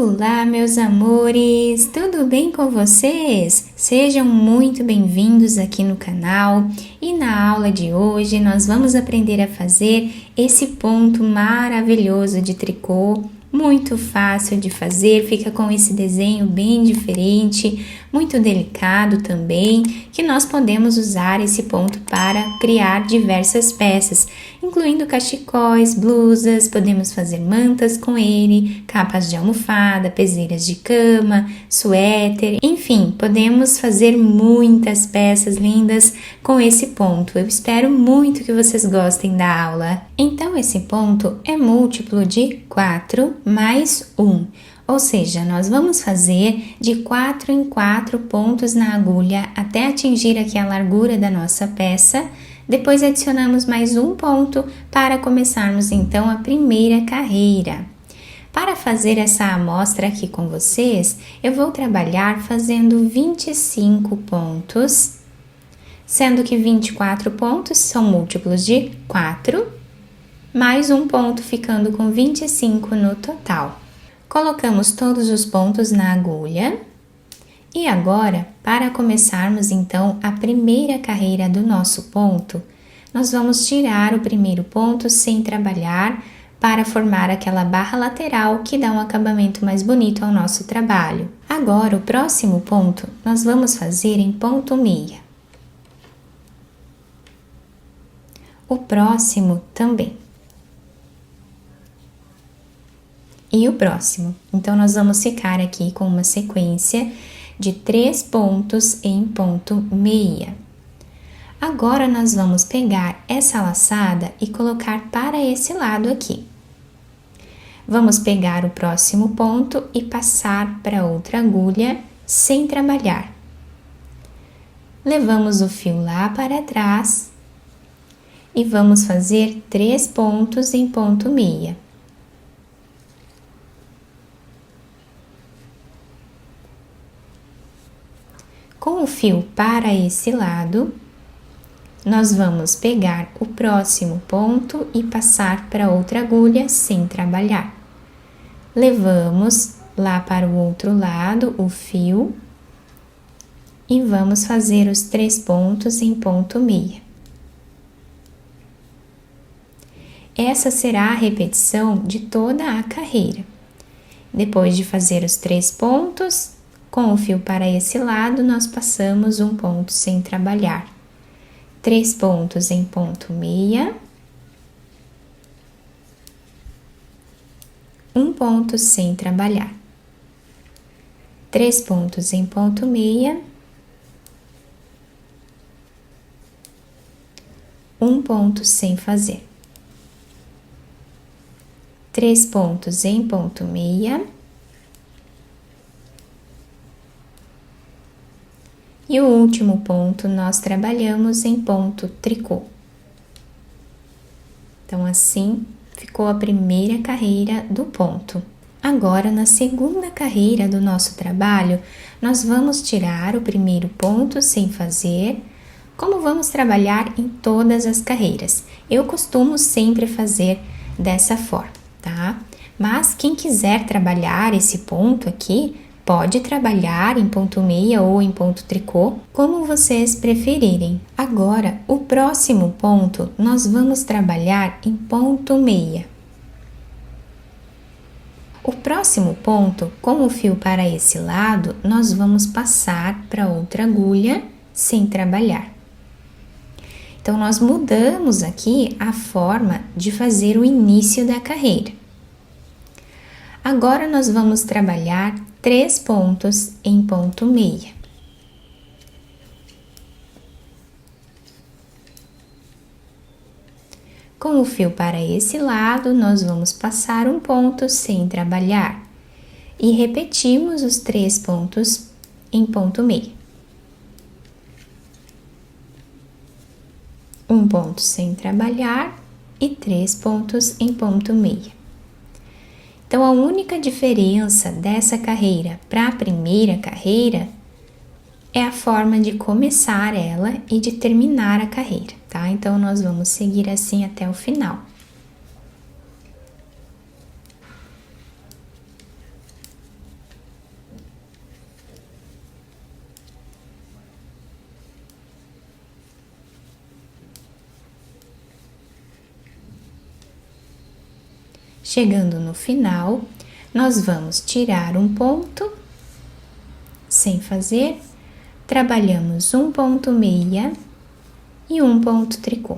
Olá, meus amores! Tudo bem com vocês? Sejam muito bem-vindos aqui no canal e na aula de hoje nós vamos aprender a fazer esse ponto maravilhoso de tricô, muito fácil de fazer, fica com esse desenho bem diferente, muito delicado também, que nós podemos usar esse ponto para criar diversas peças, incluindo cachecóis, blusas, podemos fazer mantas com ele, capas de almofada, peseiras de cama, suéter, enfim, podemos fazer muitas peças lindas com esse ponto. Eu espero muito que vocês gostem da aula. Então, esse ponto é múltiplo de 4 mais 1. Ou seja, nós vamos fazer de 4 em 4 pontos na agulha até atingir aqui a largura da nossa peça. Depois adicionamos mais um ponto para começarmos então a primeira carreira. Para fazer essa amostra aqui com vocês, eu vou trabalhar fazendo 25 pontos, sendo que 24 pontos são múltiplos de 4, mais um ponto ficando com 25 no total. Colocamos todos os pontos na agulha e agora, para começarmos então a primeira carreira do nosso ponto, nós vamos tirar o primeiro ponto sem trabalhar para formar aquela barra lateral que dá um acabamento mais bonito ao nosso trabalho. Agora, o próximo ponto nós vamos fazer em ponto meia. O próximo também. E o próximo. Então, nós vamos ficar aqui com uma sequência de 3 pontos em ponto meia. Agora, nós vamos pegar essa laçada e colocar para esse lado aqui. Vamos pegar o próximo ponto e passar para outra agulha sem trabalhar. Levamos o fio lá para trás e vamos fazer 3 pontos em ponto meia. Com o fio para esse lado, nós vamos pegar o próximo ponto e passar para outra agulha sem trabalhar. Levamos lá para o outro lado o fio e vamos fazer os 3 pontos em ponto meia. Essa será a repetição de toda a carreira. Depois de fazer os 3 pontos, com o fio para esse lado, nós passamos um ponto sem trabalhar. 3 pontos em ponto meia. Um ponto sem trabalhar. 3 pontos em ponto meia. Um ponto sem fazer. 3 pontos em ponto meia. E o último ponto nós trabalhamos em ponto tricô. Então, assim ficou a primeira carreira do ponto. Agora, na segunda carreira do nosso trabalho, nós vamos tirar o primeiro ponto sem fazer, como vamos trabalhar em todas as carreiras. Eu costumo sempre fazer dessa forma, tá? Mas quem quiser trabalhar esse ponto aqui, pode trabalhar em ponto meia ou em ponto tricô, como vocês preferirem. Agora, o próximo ponto, nós vamos trabalhar em ponto meia. O próximo ponto, com o fio para esse lado, nós vamos passar para outra agulha sem trabalhar. Então, nós mudamos aqui a forma de fazer o início da carreira. Agora, nós vamos trabalhar 3 pontos em ponto meia. Com o fio para esse lado, nós vamos passar um ponto sem trabalhar e repetimos os 3 pontos em ponto meia. Um ponto sem trabalhar e 3 pontos em ponto meia. Então, a única diferença dessa carreira para a primeira carreira é a forma de começar ela e de terminar a carreira, tá? Então, nós vamos seguir assim até o final. Chegando no final, nós vamos tirar um ponto sem fazer, trabalhamos um ponto meia e um ponto tricô.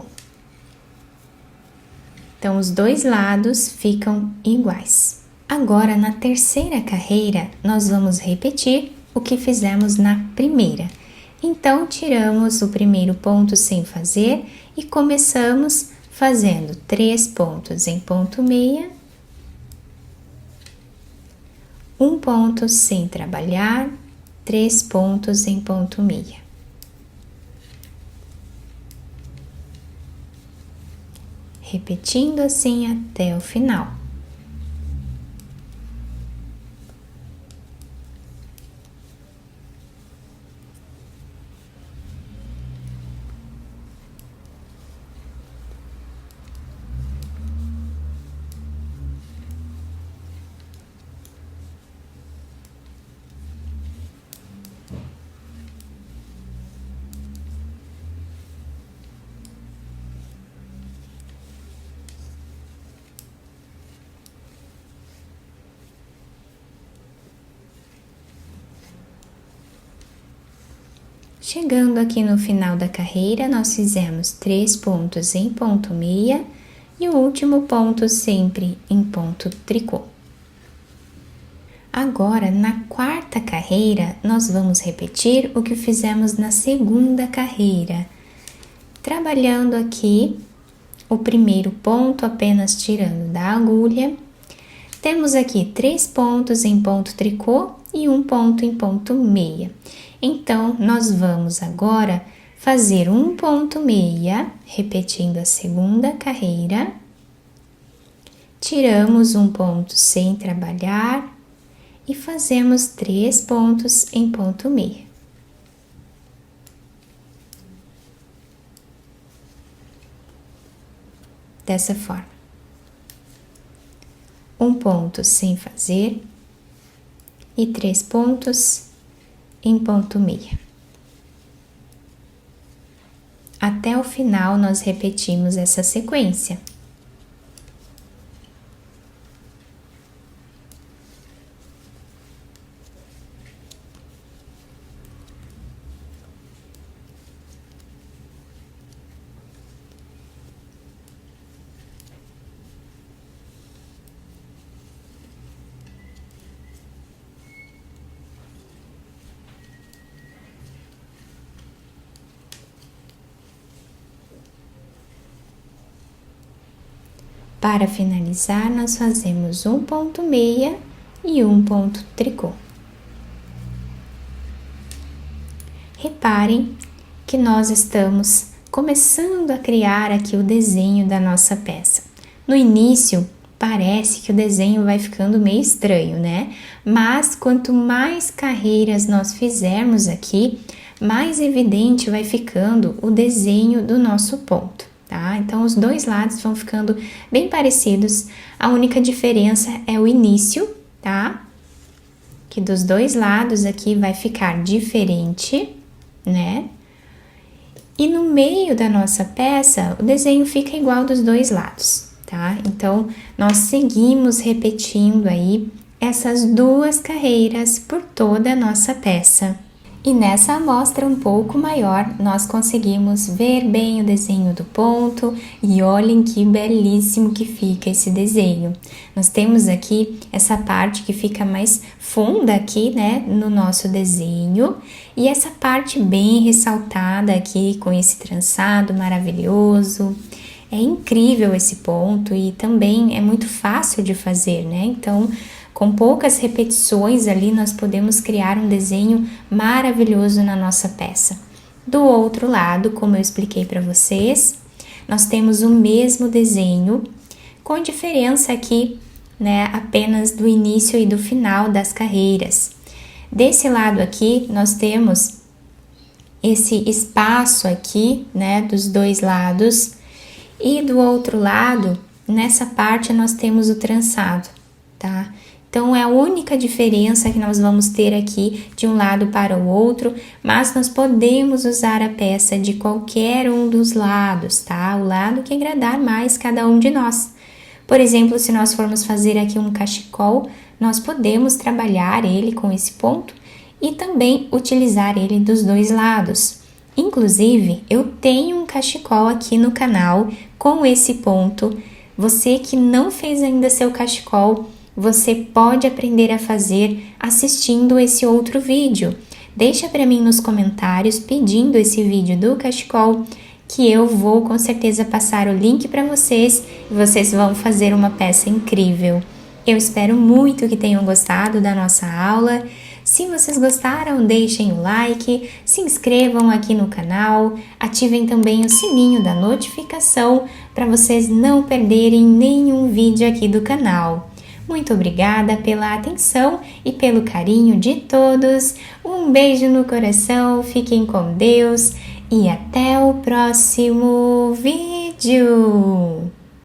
Então, os dois lados ficam iguais. Agora, na terceira carreira, nós vamos repetir o que fizemos na primeira. Então, tiramos o primeiro ponto sem fazer e começamos fazendo 3 pontos em ponto meia, um ponto sem trabalhar, 3 pontos em ponto meia. Repetindo assim até o final. Chegando aqui no final da carreira, nós fizemos 3 pontos em ponto meia e o último ponto sempre em ponto tricô. Agora, na quarta carreira, nós vamos repetir o que fizemos na segunda carreira, trabalhando aqui o primeiro ponto apenas tirando da agulha. Temos aqui 3 pontos em ponto tricô e um ponto em ponto meia. Então, nós vamos agora fazer um ponto meia, repetindo a segunda carreira. Tiramos um ponto sem trabalhar e fazemos 3 pontos em ponto meia. Dessa forma. Um ponto sem fazer e 3 pontos em ponto meia. Até o final, nós repetimos essa sequência. Para finalizar, nós fazemos um ponto meia e um ponto tricô. Reparem que nós estamos começando a criar aqui o desenho da nossa peça. No início, parece que o desenho vai ficando meio estranho, né? Mas quanto mais carreiras nós fizermos aqui, mais evidente vai ficando o desenho do nosso ponto. Tá? Então, os dois lados vão ficando bem parecidos, a única diferença é o início, tá? Que dos dois lados aqui vai ficar diferente, né? E no meio da nossa peça, o desenho fica igual dos dois lados, tá? Então, nós seguimos repetindo aí essas duas carreiras por toda a nossa peça. E nessa amostra um pouco maior, nós conseguimos ver bem o desenho do ponto e olhem que belíssimo que fica esse desenho. Nós temos aqui essa parte que fica mais funda aqui, né, no nosso desenho, e essa parte bem ressaltada aqui com esse trançado maravilhoso. É incrível esse ponto e também é muito fácil de fazer, né? Então, com poucas repetições ali, nós podemos criar um desenho maravilhoso na nossa peça. Do outro lado, como eu expliquei para vocês, nós temos o mesmo desenho, com diferença aqui, né, apenas do início e do final das carreiras. Desse lado aqui, nós temos esse espaço aqui, né, dos dois lados, e do outro lado, nessa parte, nós temos o trançado, tá? Então, é a única diferença que nós vamos ter aqui de um lado para o outro, mas nós podemos usar a peça de qualquer um dos lados, tá? O lado que agradar mais cada um de nós. Por exemplo, se nós formos fazer aqui um cachecol, nós podemos trabalhar ele com esse ponto e também utilizar ele dos dois lados. Inclusive, eu tenho um cachecol aqui no canal com esse ponto. Você que não fez ainda seu cachecol, você pode aprender a fazer assistindo esse outro vídeo. Deixa para mim nos comentários pedindo esse vídeo do cachecol, que eu vou com certeza passar o link para vocês e vocês vão fazer uma peça incrível. Eu espero muito que tenham gostado da nossa aula. Se vocês gostaram, deixem o like, se inscrevam aqui no canal, ativem também o sininho da notificação para vocês não perderem nenhum vídeo aqui do canal. Muito obrigada pela atenção e pelo carinho de todos. Um beijo no coração, fiquem com Deus e até o próximo vídeo!